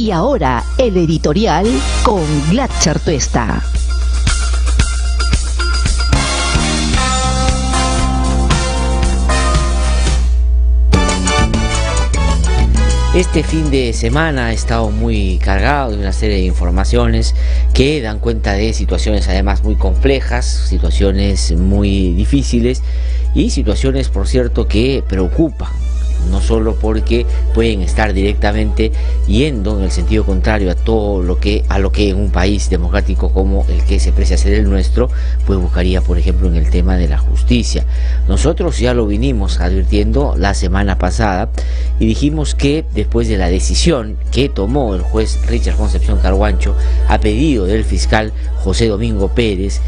Y ahora, el editorial con Glatzer Tuesta. Este fin de semana ha estado muy cargado de una serie de informaciones que dan cuenta de situaciones además muy complejas, situaciones muy difíciles y situaciones, por cierto, que preocupan. No solo porque pueden estar directamente yendo en el sentido contrario a todo lo que en un país democrático como el que se precia ser el nuestro, pues buscaría, por ejemplo, en el tema de la justicia. Nosotros ya lo vinimos advirtiendo la semana pasada y dijimos que después de la decisión que tomó el juez Richard Concepción Carhuancho a pedido del fiscal José Domingo Pérez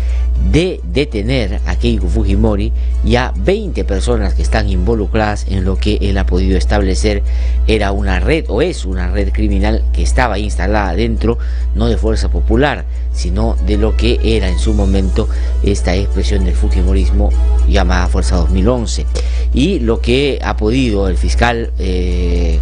de detener a Keiko Fujimori y a 20 personas que están involucradas en lo que él ha podido establecer era una red o es una red criminal que estaba instalada dentro no de Fuerza Popular sino de lo que era en su momento esta expresión del fujimorismo llamada Fuerza 2011, y lo que ha podido el fiscal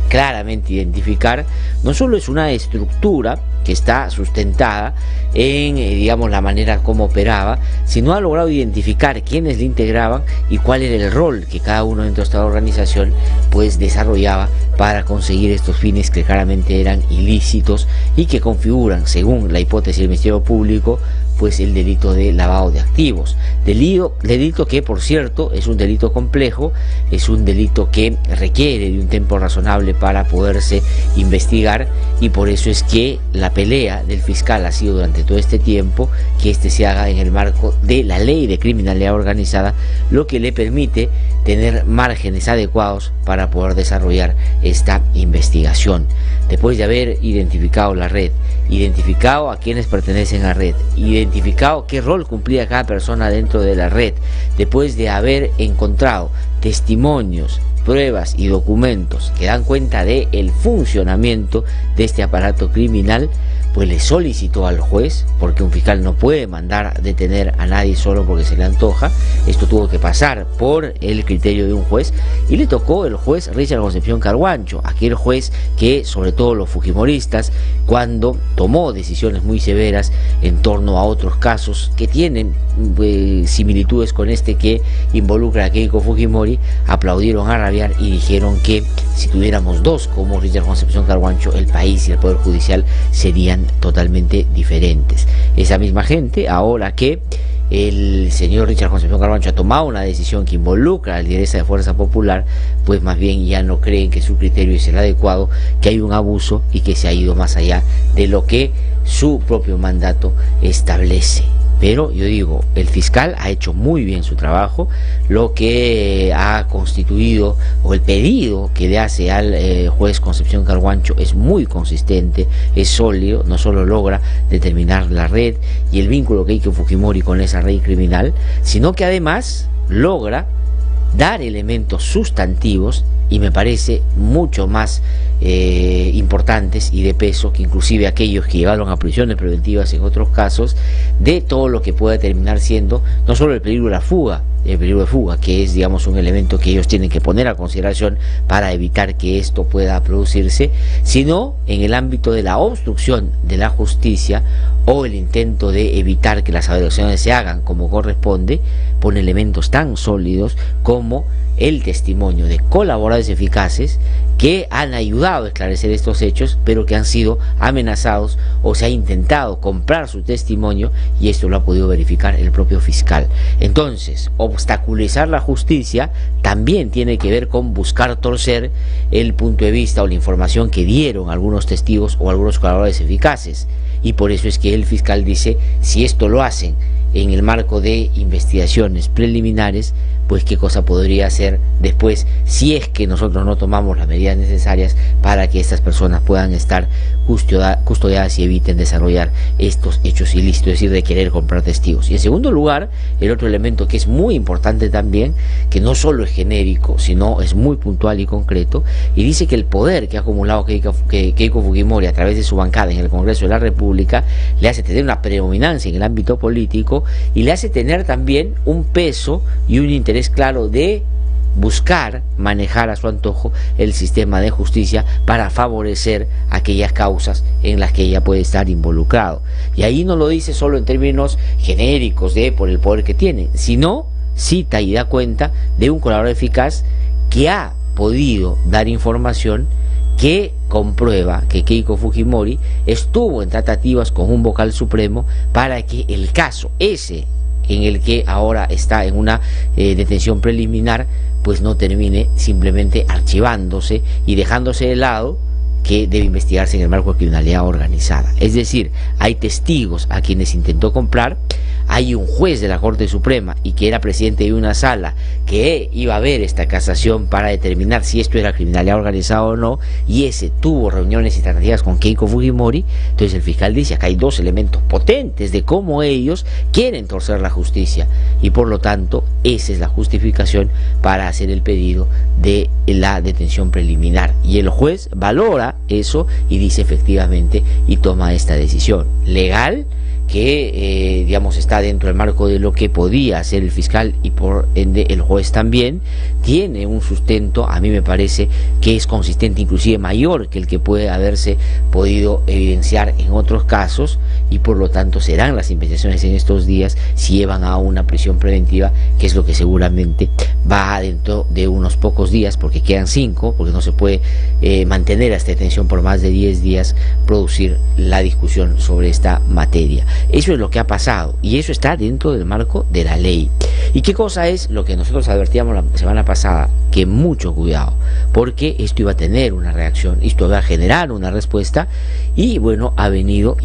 claramente identificar no solo es una estructura que está sustentada en, digamos, la manera como operaba, sino ha logrado identificar quiénes le integraban y cuál era el rol que cada uno dentro de esta organización pues desarrollaba para conseguir estos fines que claramente eran ilícitos y que configuran, según la hipótesis del Ministerio Público, pues el delito de lavado de activos, delito que, por cierto, es un delito complejo, es un delito que requiere de un tiempo razonable para poderse investigar, y por eso es que la pelea del fiscal ha sido durante todo este tiempo que este se haga en el marco de la ley de criminalidad organizada, lo que le permite tener márgenes adecuados para poder desarrollar esta investigación. Después de haber identificado la red, identificado a quienes pertenecen a la red, identificado qué rol cumplía cada persona dentro de la red, después de haber encontrado testimonios, pruebas y documentos que dan cuenta de el funcionamiento de este aparato criminal, pues le solicitó al juez, porque un fiscal no puede mandar detener a nadie solo porque se le antoja, esto tuvo que pasar por el criterio de un juez, y le tocó el juez Richard Concepción Carhuancho, aquel juez que, sobre todo los fujimoristas, cuando tomó decisiones muy severas en torno a otros casos que tienen similitudes con este que involucra a Keiko Fujimori, aplaudieron a rabiar y dijeron que si tuviéramos dos como Richard Concepción Carhuancho, el país y el Poder Judicial serían totalmente diferentes. Esa misma gente, ahora que el señor Richard Concepción Carhuancho ha tomado una decisión que involucra al lideresa de Fuerza Popular, pues más bien ya no creen que su criterio es el adecuado, que hay un abuso y que se ha ido más allá de lo que su propio mandato establece. Pero yo digo, el fiscal ha hecho muy bien su trabajo, lo que ha constituido o el pedido que le hace al juez Concepción Carhuancho es muy consistente, es sólido, no solo logra determinar la red y el vínculo que hay con Fujimori con esa red criminal, sino que además logra dar elementos sustantivos y me parece mucho más importantes y de peso que inclusive aquellos que llevaron a prisiones preventivas en otros casos, de todo lo que puede terminar siendo no solo el peligro de fuga, que es, digamos, un elemento que ellos tienen que poner a consideración para evitar que esto pueda producirse, sino en el ámbito de la obstrucción de la justicia o el intento de evitar que las averiguaciones se hagan como corresponde, pone elementos tan sólidos como el testimonio de colaboradores eficaces que han ayudado a esclarecer estos hechos, pero que han sido amenazados o se ha intentado comprar su testimonio, y esto lo ha podido verificar el propio fiscal. Entonces, obstaculizar la justicia también tiene que ver con buscar torcer el punto de vista o la información que dieron algunos testigos o algunos colaboradores eficaces, y por eso es que el fiscal dice, si esto lo hacen en el marco de investigaciones preliminares, pues qué cosa podría hacer después si es que nosotros no tomamos las medidas necesarias para que estas personas puedan estar custodiadas y eviten desarrollar estos hechos ilícitos, es decir, de querer comprar testigos. Y en segundo lugar, el otro elemento que es muy importante también, que no solo es genérico, sino es muy puntual y concreto, y dice que el poder que ha acumulado Keiko Fujimori a través de su bancada en el Congreso de la República le hace tener una predominancia en el ámbito político y le hace tener también un peso y un interés claro de buscar manejar a su antojo el sistema de justicia para favorecer aquellas causas en las que ella puede estar involucrado. Y ahí no lo dice solo en términos genéricos de por el poder que tiene, sino cita y da cuenta de un colaborador eficaz que ha podido dar información que comprueba que Keiko Fujimori estuvo en tratativas con un vocal supremo para que el caso ese en el que ahora está en una detención preliminar pues no termine simplemente archivándose y dejándose de lado que debe investigarse en el marco de criminalidad organizada. Es decir, hay testigos a quienes intentó comprar, hay un juez de la Corte Suprema y que era presidente de una sala que iba a ver esta casación para determinar si esto era criminalidad organizada o no, y ese tuvo reuniones y tratativas con Keiko Fujimori. Entonces el fiscal dice acá hay dos elementos potentes de cómo ellos quieren torcer la justicia, y por lo tanto esa es la justificación para hacer el pedido de la detención preliminar, y el juez valora eso y dice efectivamente y toma esta decisión legal que digamos está dentro del marco de lo que podía hacer el fiscal, y por ende el juez también tiene un sustento, a mí me parece que es consistente, inclusive mayor que el que puede haberse podido evidenciar en otros casos, y por lo tanto serán las investigaciones en estos días si llevan a una prisión preventiva, que es lo que seguramente va dentro de unos pocos días, porque quedan 5, porque no se puede mantener esta detención por más de 10 días, producir la discusión sobre esta materia. Eso es lo que ha pasado, y eso está dentro del marco de la ley. ¿Y qué cosa es lo que nosotros advertíamos la semana pasada? Que mucho cuidado, porque esto iba a tener una reacción, esto iba a generar una respuesta, y bueno, ha venido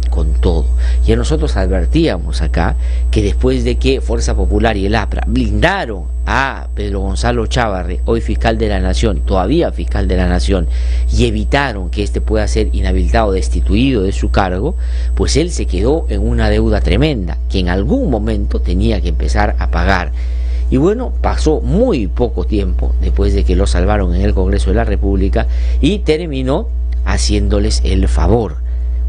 con todo. Ya nosotros advertíamos acá que después de que Fuerza Popular y el APRA blindaron a Pedro Gonzalo Chávarri, hoy fiscal de la Nación, todavía fiscal de la Nación, y evitaron que este pueda ser inhabilitado, destituido de su cargo, pues él se quedó en una deuda tremenda que en algún momento tenía que empezar a pagar. Y bueno, pasó muy poco tiempo después de que lo salvaron en el Congreso de la República y terminó haciéndoles el favor,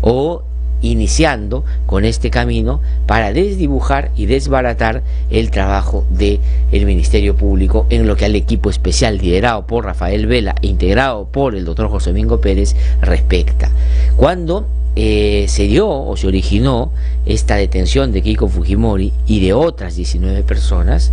o iniciando con este camino para desdibujar y desbaratar el trabajo del Ministerio Público en lo que al equipo especial liderado por Rafael Vela e integrado por el doctor José Domingo Pérez respecta. Cuando se dio o se originó esta detención de Keiko Fujimori y de otras 19 personas,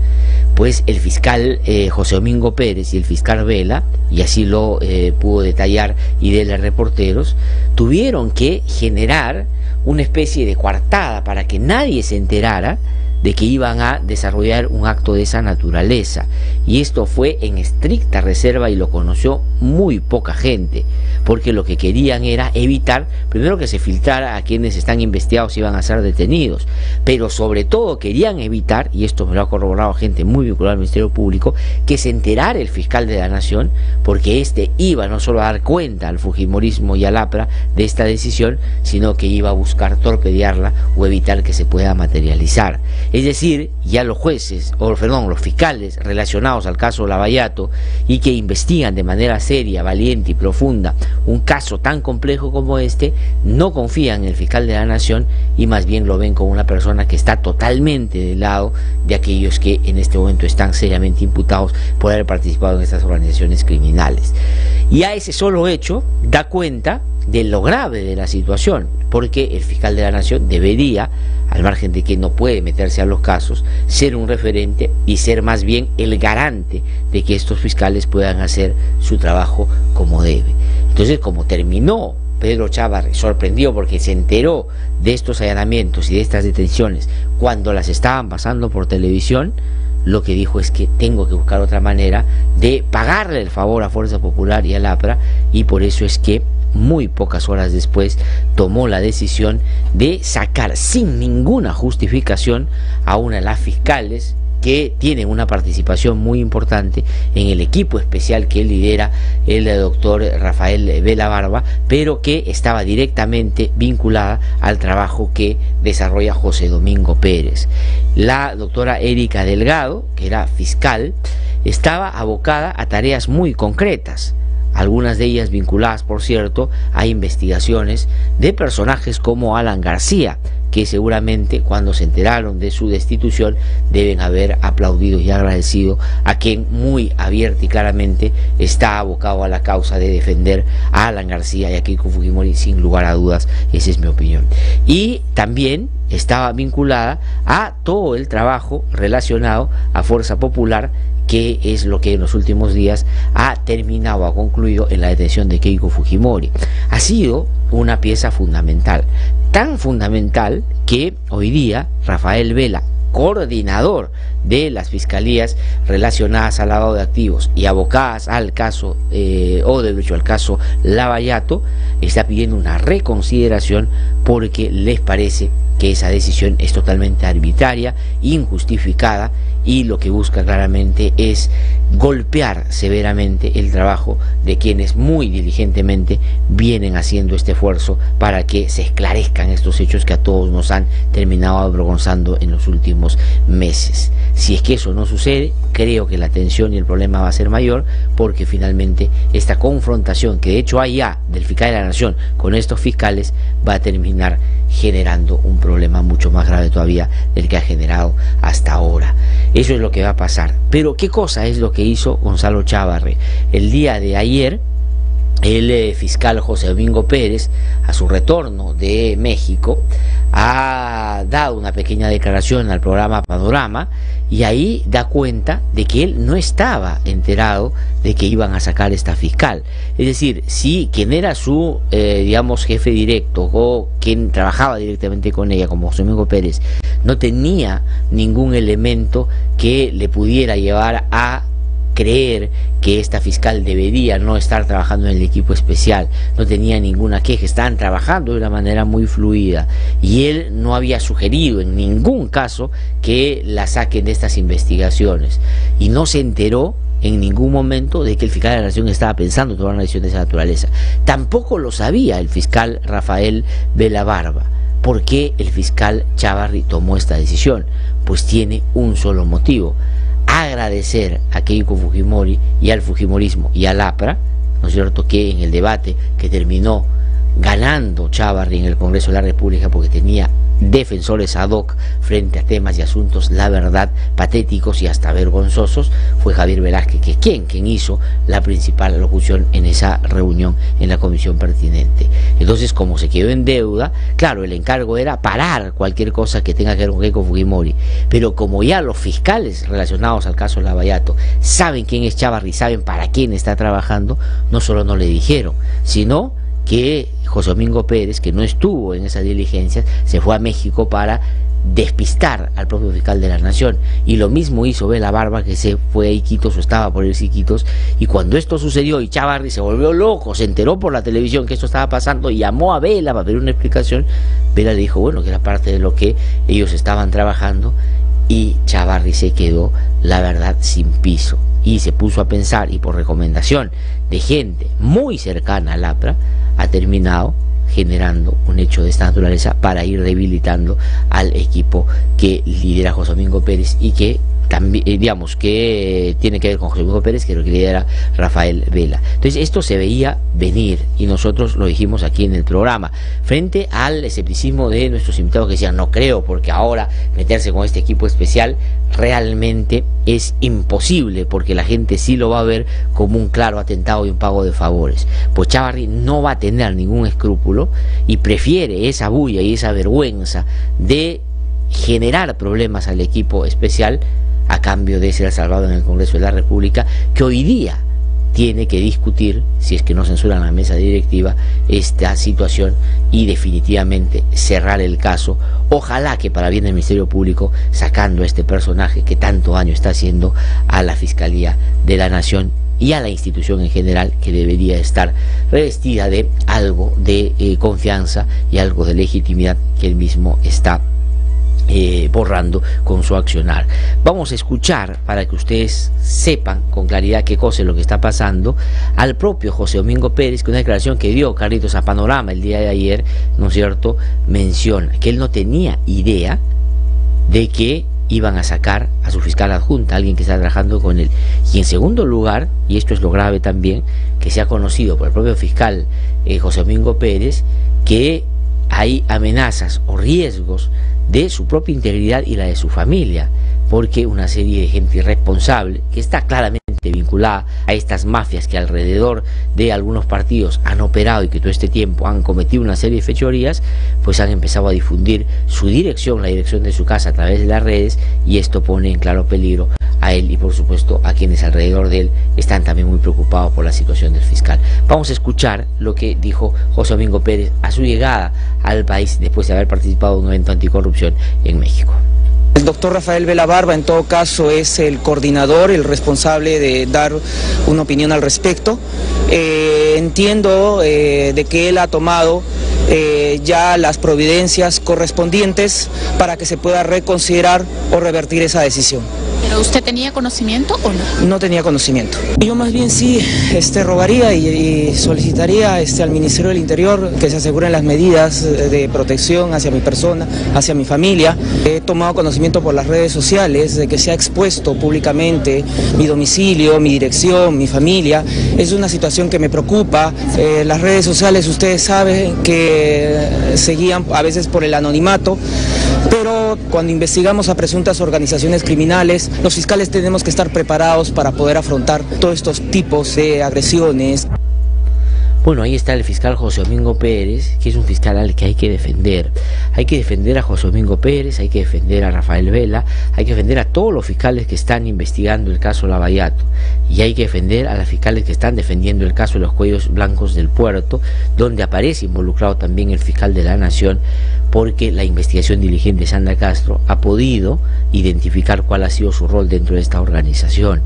pues el fiscal José Domingo Pérez y el fiscal Vela, y así lo pudo detallar Idela Reporteros, tuvieron que generar una especie de coartada para que nadie se enterara de que iban a desarrollar un acto de esa naturaleza, y esto fue en estricta reserva y lo conoció muy poca gente, porque lo que querían era evitar primero que se filtrara a quienes están investigados y iban a ser detenidos, pero sobre todo querían evitar, y esto me lo ha corroborado gente muy vinculada al Ministerio Público, que se enterara el fiscal de la Nación, porque este iba no solo a dar cuenta al fujimorismo y al APRA de esta decisión, sino que iba a buscar torpedearla o evitar que se pueda materializar. Es decir, ya los jueces, los fiscales relacionados al caso Lavallato y que investigan de manera seria, valiente y profunda un caso tan complejo como este, no confían en el fiscal de la Nación y más bien lo ven como una persona que está totalmente del lado de aquellos que en este momento están seriamente imputados por haber participado en estas organizaciones criminales. Y a ese solo hecho da cuenta de lo grave de la situación, porque el fiscal de la Nación debería, al margen de que no puede meterse a los casos, ser un referente y ser más bien el garante de que estos fiscales puedan hacer su trabajo como debe. Entonces, como terminó Pedro Chávarri sorprendido porque se enteró de estos allanamientos y de estas detenciones cuando las estaban pasando por televisión, lo que dijo es que tengo que buscar otra manera de pagarle el favor a Fuerza Popular y al APRA, y por eso es que muy pocas horas después tomó la decisión de sacar sin ninguna justificación a una de las fiscales que tienen una participación muy importante en el equipo especial que lidera el doctor Rafael Vela Barba, pero que estaba directamente vinculada al trabajo que desarrolla José Domingo Pérez. La doctora Erika Delgado, que era fiscal, estaba abocada a tareas muy concretas, algunas de ellas vinculadas, por cierto, a investigaciones de personajes como Alan García, que seguramente cuando se enteraron de su destitución deben haber aplaudido y agradecido a quien muy abierta y claramente está abocado a la causa de defender a Alan García y a Keiko Fujimori, sin lugar a dudas. Esa es mi opinión. Y también estaba vinculada a todo el trabajo relacionado a Fuerza Popular, que es lo que en los últimos días ha terminado, ha concluido en la detención de Keiko Fujimori. Ha sido una pieza fundamental, tan fundamental que hoy día Rafael Vela, coordinador de las fiscalías relacionadas al lavado de activos y abocadas al caso Odebrecht, al caso Lavallato, está pidiendo una reconsideración porque les parece que esa decisión es totalmente arbitraria, injustificada, y lo que busca claramente es golpear severamente el trabajo de quienes muy diligentemente vienen haciendo este esfuerzo para que se esclarezcan estos hechos que a todos nos han terminado avergonzando en los últimos meses. Si es que eso no sucede, creo que la tensión y el problema va a ser mayor, porque finalmente esta confrontación que de hecho hay ya del fiscal de la Nación con estos fiscales va a terminar generando un problema mucho más grave todavía del que ha generado hasta ahora. Eso es lo que va a pasar. Pero ¿qué cosa es lo que hizo Gonzalo Chávarri? El día de ayer, el fiscal José Domingo Pérez, a su retorno de México, ha dado una pequeña declaración al programa Panorama, y ahí da cuenta de que él no estaba enterado de que iban a sacar esta fiscal. Es decir, si quien era su, digamos, jefe directo o quien trabajaba directamente con ella, como José Domingo Pérez, no tenía ningún elemento que le pudiera llevar a creer que esta fiscal debería no estar trabajando en el equipo especial, no tenía ninguna queja, estaban trabajando de una manera muy fluida, y él no había sugerido en ningún caso que la saquen de estas investigaciones, y no se enteró en ningún momento de que el fiscal de la Nación estaba pensando tomar una decisión de esa naturaleza. Tampoco lo sabía el fiscal Rafael Vela Barba. ¿Por qué el fiscal Chávarri tomó esta decisión? Pues tiene un solo motivo: agradecer a Keiko Fujimori y al fujimorismo y al APRA, ¿no es cierto?, que en el debate que terminó ganando Chávarri en el Congreso de la República, porque tenía defensores ad hoc frente a temas y asuntos, la verdad, patéticos y hasta vergonzosos, fue Javier Velázquez, que quien hizo la principal locución en esa reunión en la comisión pertinente. Entonces, como se quedó en deuda, claro, el encargo era parar cualquier cosa que tenga que ver con Keiko Fujimori, pero como ya los fiscales relacionados al caso Lavallato saben quién es Chávarri, saben para quién está trabajando, no solo no le dijeron, sino que José Domingo Pérez, que no estuvo en esas diligencias, se fue a México para despistar al propio fiscal de la Nación, y lo mismo hizo Vela Barba, que se fue a Iquitos o estaba por irse a Iquitos, y cuando esto sucedió y Chávarri se volvió loco, se enteró por la televisión que esto estaba pasando y llamó a Vela para pedir una explicación, Vela le dijo, bueno, que era parte de lo que ellos estaban trabajando, y Chávarri se quedó, la verdad, sin piso, y se puso a pensar, y por recomendación de gente muy cercana al APRA, ha terminado generando un hecho de esta naturaleza para ir debilitando al equipo que lidera José Domingo Pérez, y que también, digamos, que tiene que ver con José Domingo Pérez, que es lo que lidera Rafael Vela. Entonces esto se veía venir, y nosotros lo dijimos aquí en el programa, frente al escepticismo de nuestros invitados que decían, no creo, porque ahora meterse con este equipo especial realmente es imposible, porque la gente sí lo va a ver como un claro atentado y un pago de favores. Pues Chávarri no va a tener ningún escrúpulo y prefiere esa bulla y esa vergüenza de generar problemas al equipo especial a cambio de ser salvado en el Congreso de la República, que hoy día tiene que discutir, si es que no censuran la mesa directiva, esta situación y definitivamente cerrar el caso. Ojalá que para bien del Ministerio Público, sacando a este personaje que tanto daño está haciendo a la Fiscalía de la Nación y a la institución en general, que debería estar revestida de algo de confianza y algo de legitimidad que él mismo está borrando con su accionar. Vamos a escuchar, para que ustedes sepan con claridad qué cosa es lo que está pasando, al propio José Domingo Pérez, que una declaración que dio Carlitos a Panorama el día de ayer, ¿no es cierto?, menciona que él no tenía idea de que iban a sacar a su fiscal adjunta, alguien que está trabajando con él. Y en segundo lugar, y esto es lo grave también, que se ha conocido por el propio fiscal José Domingo Pérez, que hay amenazas o riesgos de su propia integridad y la de su familia, porque una serie de gente irresponsable que está claramente vinculada a estas mafias que alrededor de algunos partidos han operado y que todo este tiempo han cometido una serie de fechorías, pues han empezado a difundir su dirección, la dirección de su casa a través de las redes, y esto pone en claro peligro a él y por supuesto a quienes alrededor de él están también muy preocupados por la situación del fiscal. Vamos a escuchar lo que dijo José Domingo Pérez a su llegada al país después de haber participado en un evento anticorrupción en México. El doctor Rafael Vela Barba, en todo caso, es el coordinador, el responsable de dar una opinión al respecto. Entiendo de que él ha tomado ya las providencias correspondientes para que se pueda reconsiderar o revertir esa decisión. ¿Pero usted tenía conocimiento o no? No tenía conocimiento. Yo más bien sí rogaría y solicitaría al Ministerio del Interior que se aseguren las medidas de protección hacia mi persona, hacia mi familia. He tomado conocimiento por las redes sociales de que se ha expuesto públicamente mi domicilio, mi dirección, mi familia. Es una situación que me preocupa. Las redes sociales, ustedes saben que se guían a veces por el anonimato, pero cuando investigamos a presuntas organizaciones criminales, los fiscales tenemos que estar preparados para poder afrontar todos estos tipos de agresiones. Bueno, ahí está el fiscal José Domingo Pérez, que es un fiscal al que hay que defender. Hay que defender a José Domingo Pérez, hay que defender a Rafael Vela, hay que defender a todos los fiscales que están investigando el caso Lavallato, y hay que defender a las fiscales que están defendiendo el caso de los cuellos blancos del puerto, donde aparece involucrado también el fiscal de la Nación, porque la investigación diligente de Sandra Castro ha podido identificar cuál ha sido su rol dentro de esta organización,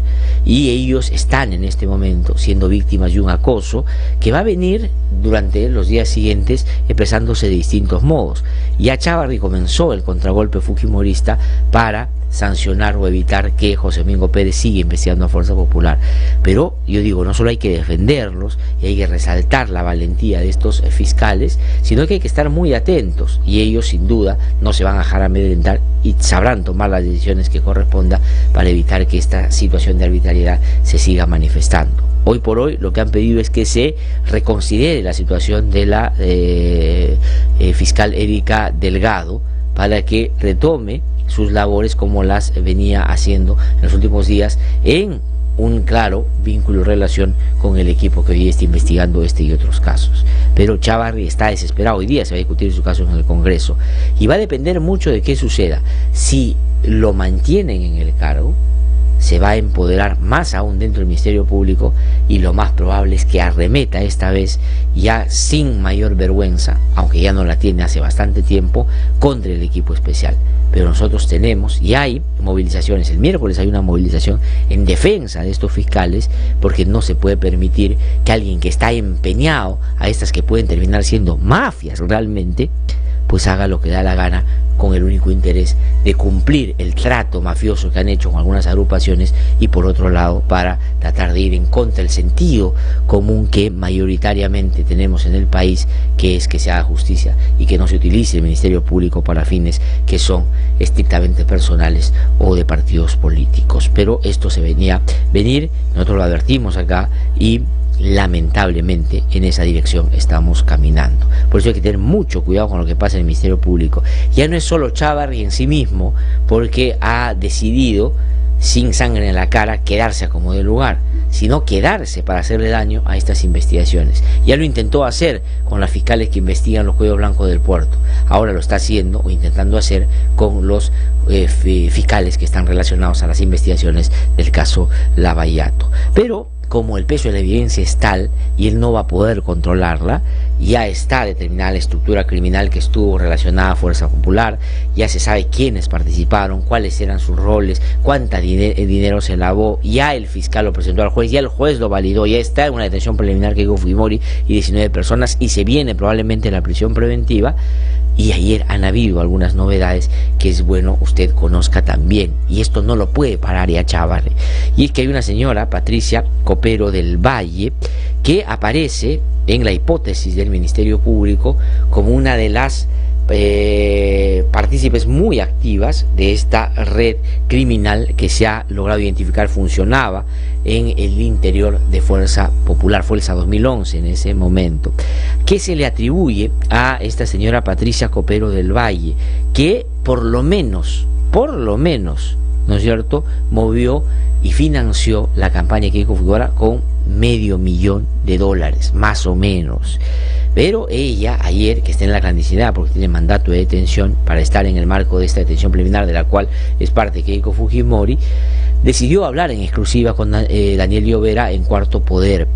y ellos están en este momento siendo víctimas de un acoso que va a venir durante los días siguientes expresándose de distintos modos. Ya Chávarri comenzó el contragolpe fujimorista para sancionar o evitar que José Domingo Pérez siga investigando a Fuerza Popular, pero yo digo, no solo hay que defenderlos y hay que resaltar la valentía de estos fiscales, sino que hay que estar muy atentos, y ellos sin duda no se van a dejar amedrentar y sabrán tomar las decisiones que corresponda para evitar que esta situación de arbitrariedad se siga manifestando. Hoy por hoy lo que han pedido es que se reconsidere la situación de la fiscal Erika Delgado para que retome sus labores como las venía haciendo en los últimos días, en un claro vínculo y relación con el equipo que hoy está investigando este y otros casos. Pero Chávarri está desesperado. Hoy día se va a discutir su caso en el Congreso y va a depender mucho de qué suceda. Si lo mantienen en el cargo, se va a empoderar más aún dentro del Ministerio Público, y lo más probable es que arremeta esta vez ya sin mayor vergüenza, aunque ya no la tiene hace bastante tiempo, contra el equipo especial. Pero nosotros tenemos, y hay movilizaciones, el miércoles hay una movilización en defensa de estos fiscales, porque no se puede permitir que alguien que está empeñado a estas que pueden terminar siendo mafias realmente, pues haga lo que da la gana con el único interés de cumplir el trato mafioso que han hecho con algunas agrupaciones, y por otro lado para tratar de ir en contra del sentido común que mayoritariamente tenemos en el país, que es que se haga justicia y que no se utilice el Ministerio Público para fines que son estrictamente personales o de partidos políticos. Pero esto se venía a venir, nosotros lo advertimos acá, y lamentablemente en esa dirección estamos caminando. Por eso hay que tener mucho cuidado con lo que pasa en el Ministerio Público. Ya no es solo Chávarri en sí mismo, porque ha decidido sin sangre en la cara quedarse a como de lugar, sino quedarse para hacerle daño a estas investigaciones. Ya lo intentó hacer con las fiscales que investigan los cuellos blancos del puerto, ahora lo está haciendo o intentando hacer con los fiscales que están relacionados a las investigaciones del caso Lavallato. Pero como el peso de la evidencia es tal y él no va a poder controlarla, ya está determinada la estructura criminal que estuvo relacionada a Fuerza Popular, ya se sabe quiénes participaron, cuáles eran sus roles, cuánta dinero se lavó, ya el fiscal lo presentó al juez, ya el juez lo validó, ya está en una detención preliminar que hizo Fujimori y 19 personas, y se viene probablemente la prisión preventiva. Y ayer han habido algunas novedades que es bueno usted conozca también, y esto no lo puede parar ya Chávarri. Y es que hay una señora, Patricia Copero del Valle, que aparece en la hipótesis del Ministerio Público como una de las partícipes muy activas de esta red criminal que se ha logrado identificar funcionaba en el interior de Fuerza Popular, Fuerza 2011 en ese momento. ¿Qué se le atribuye a esta señora Patricia Copero del Valle? Que por lo menos, ¿no es cierto?, movió y financió la campaña de Keiko Fujimori con $500,000, más o menos. Pero ella, ayer, que está en la clandestinidad porque tiene mandato de detención para estar en el marco de esta detención preliminar de la cual es parte Keiko Fujimori, decidió hablar en exclusiva con Daniel Llovera en Cuarto Poder.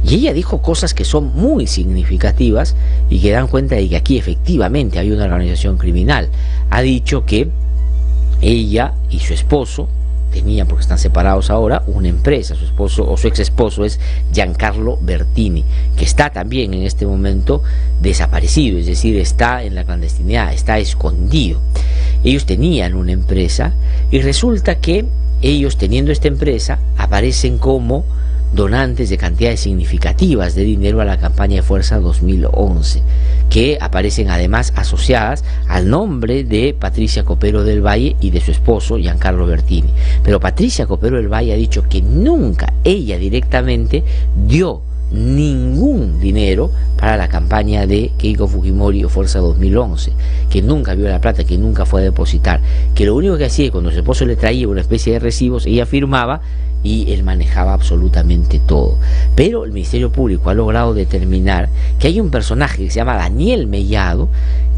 Y ella dijo cosas que son muy significativas y que dan cuenta de que aquí efectivamente hay una organización criminal. Ha dicho que ella y su esposo tenían, porque están separados ahora, una empresa. Su esposo o su ex esposo es Giancarlo Bertini, que está también en este momento desaparecido, es decir, está en la clandestinidad, está escondido. Ellos tenían una empresa y resulta que ellos, teniendo esta empresa, aparecen como donantes de cantidades significativas de dinero a la campaña de Fuerza 2011, que aparecen además asociadas al nombre de Patricia Copero del Valle y de su esposo Giancarlo Bertini. Pero Patricia Copero del Valle ha dicho que nunca ella directamente dio ningún dinero para la campaña de Keiko Fujimori o Fuerza 2011, que nunca vio la plata, que nunca fue a depositar, que lo único que hacía cuando su esposo le traía una especie de recibos, ella firmaba y él manejaba absolutamente todo. Pero el Ministerio Público ha logrado determinar que hay un personaje que se llama Daniel Mellado,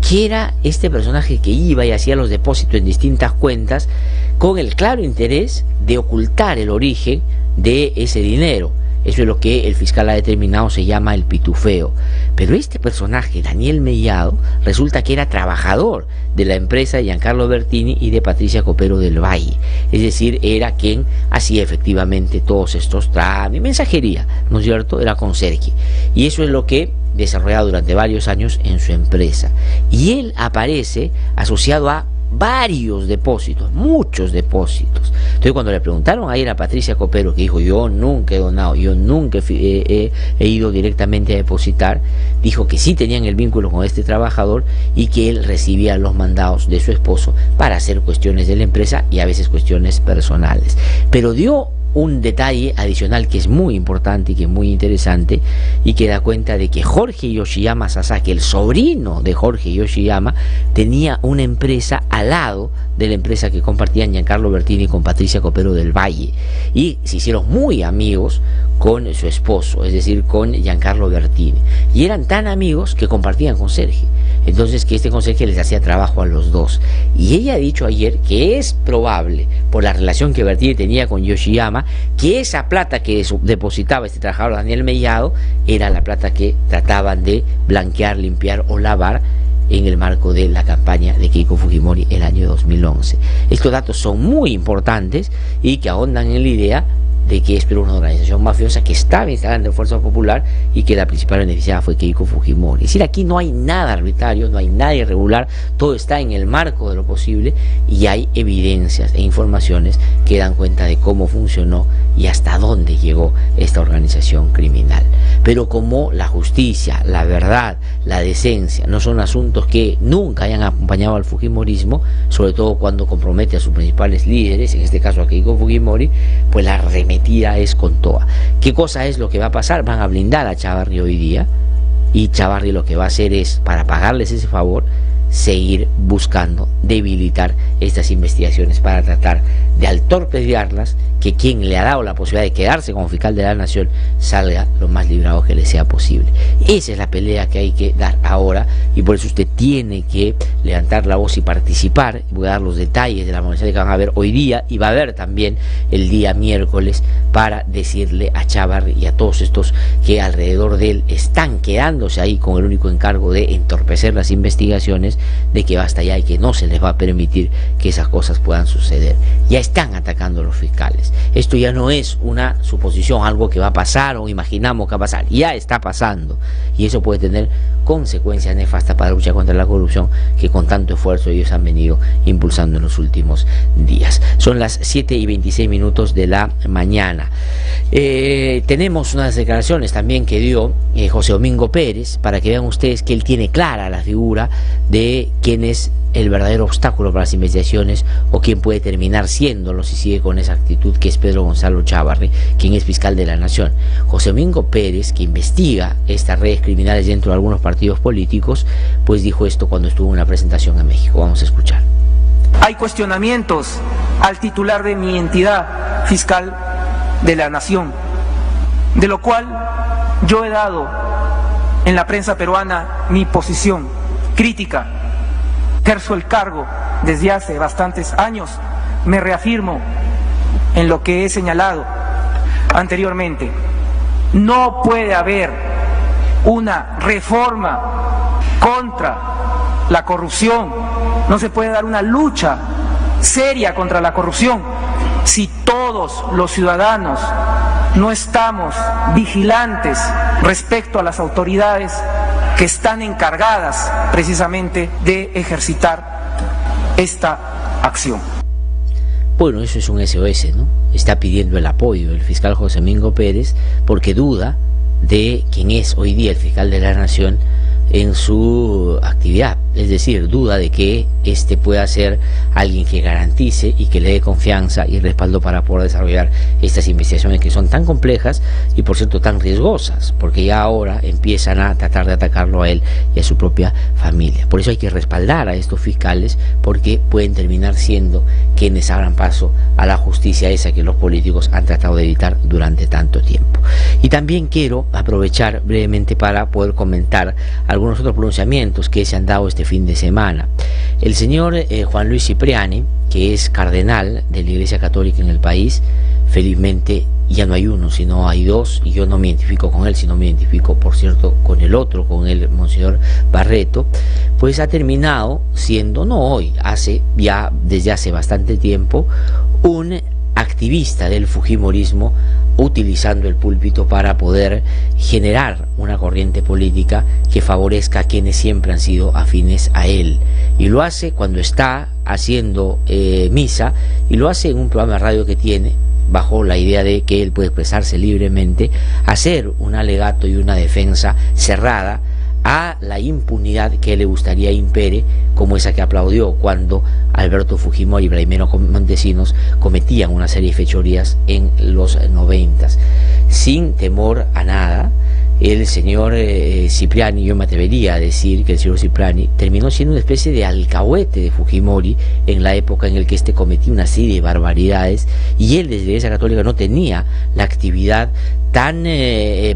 que era este personaje que iba y hacía los depósitos en distintas cuentas con el claro interés de ocultar el origen de ese dinero. Eso es lo que el fiscal ha determinado, se llama el pitufeo. Pero este personaje, Daniel Mellado, resulta que era trabajador de la empresa de Giancarlo Bertini y de Patricia Copero del Valle. Es decir, era quien hacía efectivamente todos estos trámites, mensajería, ¿no es cierto? Era conserje. Y eso es lo que desarrollado durante varios años en su empresa. Y él aparece asociado a varios depósitos, muchos depósitos. Entonces, cuando le preguntaron ayer a Patricia Copero, que dijo: yo nunca he donado, yo nunca he ido directamente a depositar, dijo que sí tenían el vínculo con este trabajador y que él recibía los mandados de su esposo para hacer cuestiones de la empresa y a veces cuestiones personales. Pero dio un detalle adicional que es muy importante y que es muy interesante, y que da cuenta de que Jorge Yoshiyama Sasaki, el sobrino de Jorge Yoshiyama, tenía una empresa al lado de la empresa que compartían Giancarlo Bertini con Patricia Copero del Valle, y se hicieron muy amigos con su esposo, es decir, con Giancarlo Bertini, y eran tan amigos que compartían conserje. Entonces, que este conserje les hacía trabajo a los dos. Y ella ha dicho ayer que es probable, por la relación que Bertini tenía con Yoshiyama, que esa plata que depositaba este trabajador Daniel Mellado era la plata que trataban de blanquear, limpiar o lavar en el marco de la campaña de Keiko Fujimori el año 2011. Estos datos son muy importantes y que ahondan en la idea de que es una organización mafiosa que estaba instalada en Fuerza Popular y que la principal beneficiada fue Keiko Fujimori. Es decir, aquí no hay nada arbitrario, no hay nada irregular, todo está en el marco de lo posible y hay evidencias e informaciones que dan cuenta de cómo funcionó y hasta dónde llegó esta organización criminal. Pero como la justicia, la verdad, la decencia no son asuntos que nunca hayan acompañado al fujimorismo, sobre todo cuando compromete a sus principales líderes, en este caso a Keiko Fujimori, pues la arremetida es con toda. ¿Qué cosa es lo que va a pasar? Van a blindar a Chávarri hoy día, y Chávarri lo que va a hacer es, para pagarles ese favor, seguir buscando debilitar estas investigaciones para tratar de torpedearlas, que quien le ha dado la posibilidad de quedarse como fiscal de la nación salga lo más librado que le sea posible. Esa es la pelea que hay que dar ahora, y por eso usted tiene que levantar la voz y participar. Voy a dar los detalles de la movilización que van a haber hoy día, y va a haber también el día miércoles, para decirle a Chávarri y a todos estos que alrededor de él están quedándose ahí con el único encargo de entorpecer las investigaciones, de que basta ya y que no se les va a permitir que esas cosas puedan suceder. Ya están atacando a los fiscales. Esto ya no es una suposición, algo que va a pasar o imaginamos que va a pasar, ya está pasando, y eso puede tener consecuencias nefastas para la lucha contra la corrupción que con tanto esfuerzo ellos han venido impulsando en los últimos días. Son las 7:26 de la mañana. Tenemos unas declaraciones también que dio José Domingo Pérez, para que vean ustedes que él tiene clara la figura de quién es el verdadero obstáculo para las investigaciones o quién puede terminar siéndolo si sigue con esa actitud, que es Pedro Gonzalo Chávarri, quien es fiscal de la Nación. José Domingo Pérez, que investiga estas redes criminales dentro de algunos partidos políticos, pues dijo esto cuando estuvo en una presentación en México. Vamos a escuchar. Hay cuestionamientos al titular de mi entidad, fiscal de la Nación, de lo cual yo he dado en la prensa peruana mi posición crítica. Ejerzo el cargo desde hace bastantes años, me reafirmo en lo que he señalado anteriormente. No puede haber una reforma contra la corrupción, no se puede dar una lucha seria contra la corrupción si todos los ciudadanos no estamos vigilantes respecto a las autoridades que están encargadas precisamente de ejercitar esta acción. Bueno, eso es un SOS, ¿no? Está pidiendo el apoyo del fiscal José Domingo Pérez porque duda de quién es hoy día el fiscal de la Nación en su actividad, es decir, duda de que este pueda ser alguien que garantice y que le dé confianza y respaldo para poder desarrollar estas investigaciones que son tan complejas y por cierto tan riesgosas, porque ya ahora empiezan a tratar de atacarlo a él y a su propia familia. Por eso hay que respaldar a estos fiscales, porque pueden terminar siendo quienes abran paso a la justicia esa que los políticos han tratado de evitar durante tanto tiempo. Y también quiero aprovechar brevemente para poder comentar algunos otros pronunciamientos que se han dado este fin de semana. El señor Juan Luis Cipriani, que es cardenal de la Iglesia Católica en el país, felizmente ya no hay uno, sino hay dos, y yo no me identifico con él, sino me identifico, por cierto, con el otro, con el Monseñor Barreto, pues ha terminado siendo, no hoy, desde hace bastante tiempo, un activista del fujimorismo, utilizando el púlpito para poder generar una corriente política que favorezca a quienes siempre han sido afines a él, y lo hace cuando está haciendo misa, y lo hace en un programa de radio que tiene, bajo la idea de que él puede expresarse libremente, hacer un alegato y una defensa cerrada a la impunidad que le gustaría impere, como esa que aplaudió cuando Alberto Fujimori y Vladimiro Montesinos cometían una serie de fechorías en los 90s. Sin temor a nada, el señor Cipriani, yo me atrevería a decir que el señor Cipriani terminó siendo una especie de alcahuete de Fujimori en la época en la que éste cometía una serie de barbaridades, y él desde la Iglesia Católica no tenía la actividad tan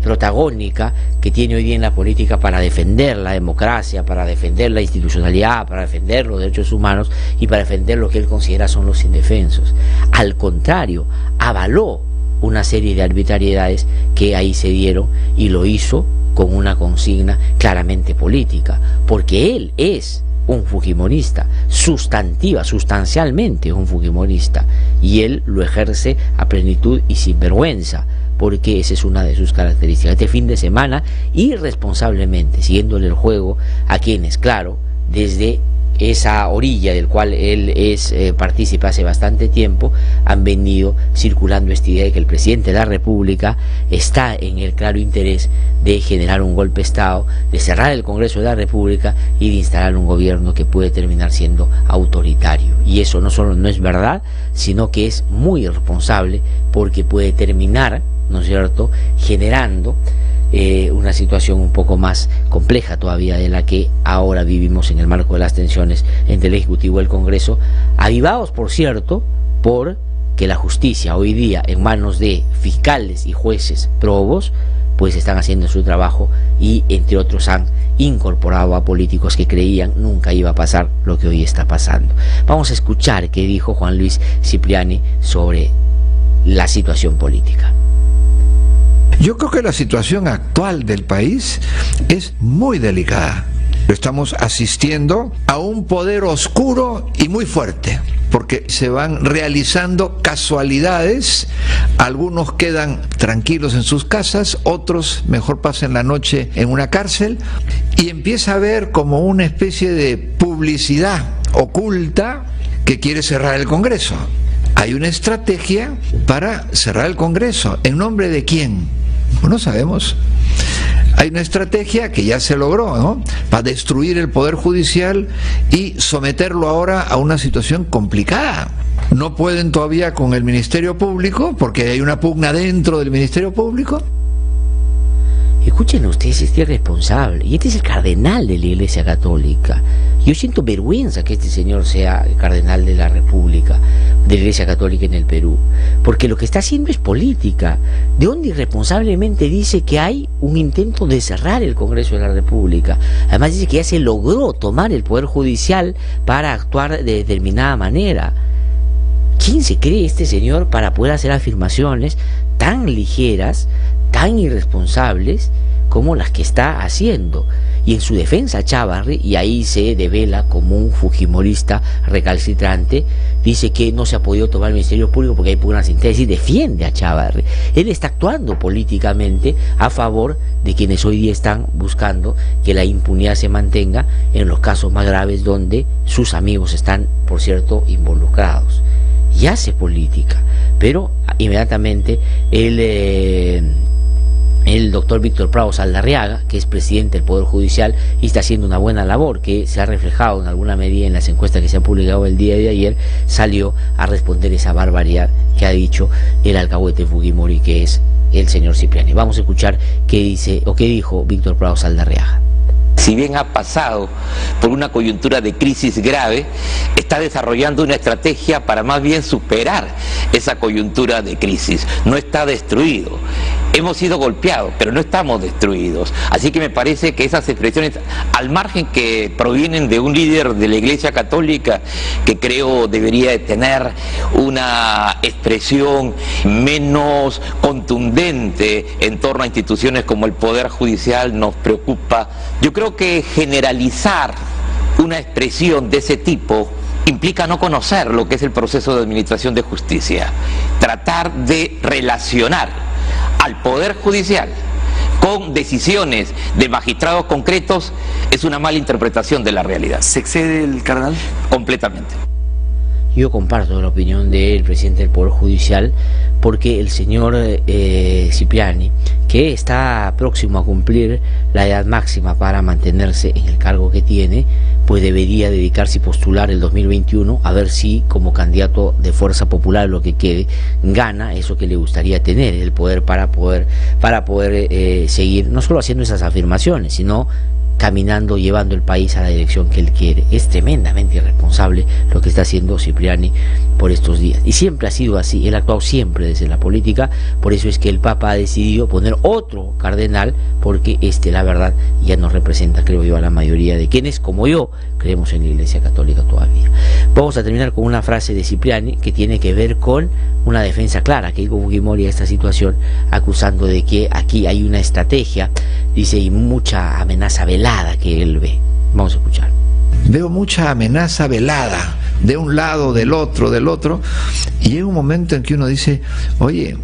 protagónica que tiene hoy día en la política para defender la democracia, para defender la institucionalidad, para defender los derechos humanos y para defender lo que él considera son los indefensos. Al contrario, avaló una serie de arbitrariedades que ahí se dieron, y lo hizo con una consigna claramente política, porque él es un fujimorista, sustancialmente un fujimorista, y él lo ejerce a plenitud y sin vergüenza, porque esa es una de sus características. Este fin de semana, irresponsablemente, siguiéndole el juego a quienes, claro, desde esa orilla del cual él es partícipe hace bastante tiempo, han venido circulando esta idea de que el presidente de la República está en el claro interés de generar un golpe de Estado, de cerrar el Congreso de la República y de instalar un gobierno que puede terminar siendo autoritario. Y eso no solo no es verdad, sino que es muy irresponsable, porque puede terminar, ¿no es cierto?, generando una situación un poco más compleja todavía de la que ahora vivimos en el marco de las tensiones entre el Ejecutivo y el Congreso, avivados, por cierto, por que la justicia hoy día en manos de fiscales y jueces probos pues están haciendo su trabajo, y entre otros han incorporado a políticos que creían nunca iba a pasar lo que hoy está pasando. Vamos a escuchar qué dijo Juan Luis Cipriani sobre la situación política. Yo creo que la situación actual del país es muy delicada. Estamos asistiendo a un poder oscuro y muy fuerte. porque se van realizando casualidades, algunos quedan tranquilos en sus casas, otros mejor pasen la noche en una cárcel, y empieza a haber como una especie de publicidad oculta que quiere cerrar el Congreso. Hay una estrategia para cerrar el Congreso. ¿En nombre de quién? No sabemos. Hay una estrategia que ya se logró, ¿no?, para destruir el Poder Judicial y someterlo ahora a una situación complicada. No pueden todavía con el Ministerio Público, porque hay una pugna dentro del Ministerio Público. Escuchen ustedes, este es responsable, y este es el cardenal de la Iglesia Católica. Yo siento vergüenza que este señor sea el cardenal de la República, de la Iglesia Católica en el Perú, porque lo que está haciendo es política, de donde irresponsablemente dice que hay un intento de cerrar el Congreso de la República. Además dice que ya se logró tomar el Poder Judicial para actuar de determinada manera. ¿Quién se cree este señor para poder hacer afirmaciones tan ligeras, tan irresponsables como las que está haciendo? Y en su defensa, Chávarri, y ahí se devela como un fujimorista recalcitrante, dice que no se ha podido tomar el Ministerio Público porque hay pugnas internas, y defiende a Chávarri. Él está actuando políticamente a favor de quienes hoy día están buscando que la impunidad se mantenga en los casos más graves donde sus amigos están, por cierto, involucrados. Y hace política, pero inmediatamente el doctor Víctor Prado Saldarriaga, que es presidente del Poder Judicial y está haciendo una buena labor, que se ha reflejado en alguna medida en las encuestas que se han publicado el día de ayer, salió a responder esa barbaridad que ha dicho el alcahuete Fujimori, que es el señor Cipriani. Vamos a escuchar qué dice o qué dijo Víctor Prado Saldarriaga. Si bien ha pasado por una coyuntura de crisis grave, está desarrollando una estrategia para más bien superar esa coyuntura de crisis. No está destruido. Hemos sido golpeados, pero no estamos destruidos. Así que me parece que esas expresiones, al margen que provienen de un líder de la Iglesia Católica, que creo debería de tener una expresión menos contundente en torno a instituciones como el Poder Judicial, nos preocupa. Yo creo que generalizar una expresión de ese tipo implica no conocer lo que es el proceso de administración de justicia. Tratar de relacionar al Poder Judicial con decisiones de magistrados concretos es una mala interpretación de la realidad. ¿Se excede el cardenal? Completamente. Yo comparto la opinión del presidente del Poder Judicial, porque el señor Cipriani, que está próximo a cumplir la edad máxima para mantenerse en el cargo que tiene, pues debería dedicarse y postular el 2021 a ver si como candidato de Fuerza Popular, lo que quede, gana eso que le gustaría tener, el poder para poder seguir no solo haciendo esas afirmaciones, sino caminando, llevando el país a la dirección que él quiere. Es tremendamente irresponsable lo que está haciendo Cipriani por estos días, y siempre ha sido así. Él ha actuado siempre desde la política. Por eso es que el Papa ha decidido poner otro cardenal, porque la verdad ya no representa, creo yo, a la mayoría de quienes, como yo, creemos en la Iglesia Católica todavía. Vamos a terminar con una frase de Cipriani que tiene que ver con una defensa clara que dijo Fujimori a esta situación, acusando de que aquí hay una estrategia, dice, y mucha amenaza velada que él ve. Vamos a escuchar. Veo mucha amenaza velada, de un lado, del otro, y llega un momento en que uno dice, oye,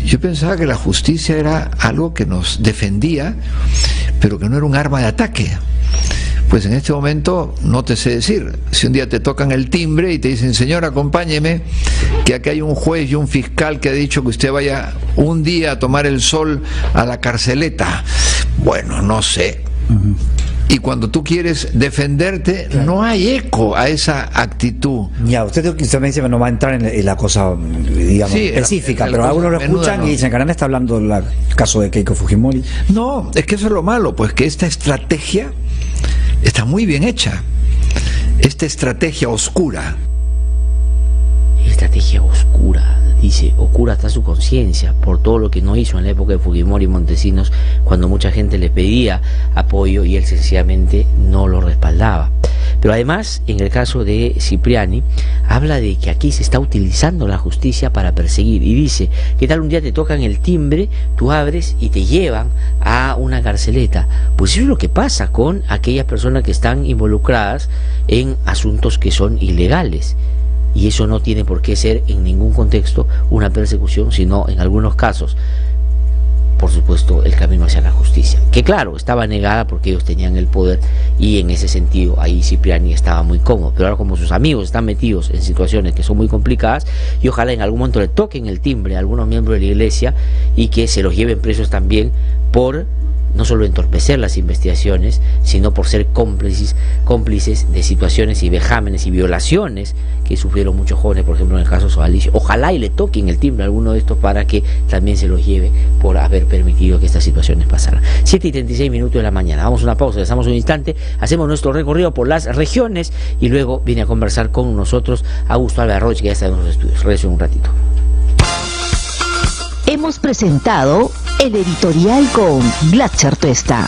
yo pensaba que la justicia era algo que nos defendía, pero que no era un arma de ataque. Pues en este momento no te sé decir. Si un día te tocan el timbre y te dicen, señor, acompáñeme, que aquí hay un juez y un fiscal que ha dicho que usted vaya un día a tomar el sol a la carceleta. Bueno, no sé. Y cuando tú quieres defenderte, claro, no hay eco a esa actitud. Ya, usted me dice que no va a entrar en la cosa, digamos, sí, específica, pero algunos lo escuchan y dicen, Caramba, está hablando del caso de Keiko Fujimori. No, es que eso es lo malo, pues que esta estrategia está muy bien hecha. Esta estrategia oscura. Estrategia oscura, dice, oscura hasta su conciencia, por todo lo que no hizo en la época de Fujimori y Montesinos, cuando mucha gente le pedía apoyo y él sencillamente no lo respaldaba. Pero además, en el caso de Cipriani, habla de que aquí se está utilizando la justicia para perseguir, y dice, ¿qué tal un día te tocan el timbre, tú abres y te llevan a una carceleta? Pues eso es lo que pasa con aquellas personas que están involucradas en asuntos que son ilegales. y eso no tiene por qué ser en ningún contexto una persecución, sino en algunos casos, por supuesto, el camino hacia la justicia, que claro, estaba negada porque ellos tenían el poder, y en ese sentido ahí Cipriani estaba muy cómodo. Pero ahora, como sus amigos están metidos en situaciones que son muy complicadas, y ojalá en algún momento le toquen el timbre a algunos miembros de la iglesia y que se los lleven presos también por no solo entorpecer las investigaciones, sino por ser cómplices de situaciones y vejámenes y violaciones que sufrieron muchos jóvenes, por ejemplo en el caso Sodalicio. Ojalá y le toquen el timbre a alguno de estos para que también se los lleve por haber permitido que estas situaciones pasaran. 7:36 de la mañana. Vamos a una pausa, dejamos un instante, hacemos nuestro recorrido por las regiones y luego viene a conversar con nosotros Augusto Álvarez Roche, que ya está en los estudios. Regreso en un ratito. Hemos presentado el editorial con Glatzer Tuesta.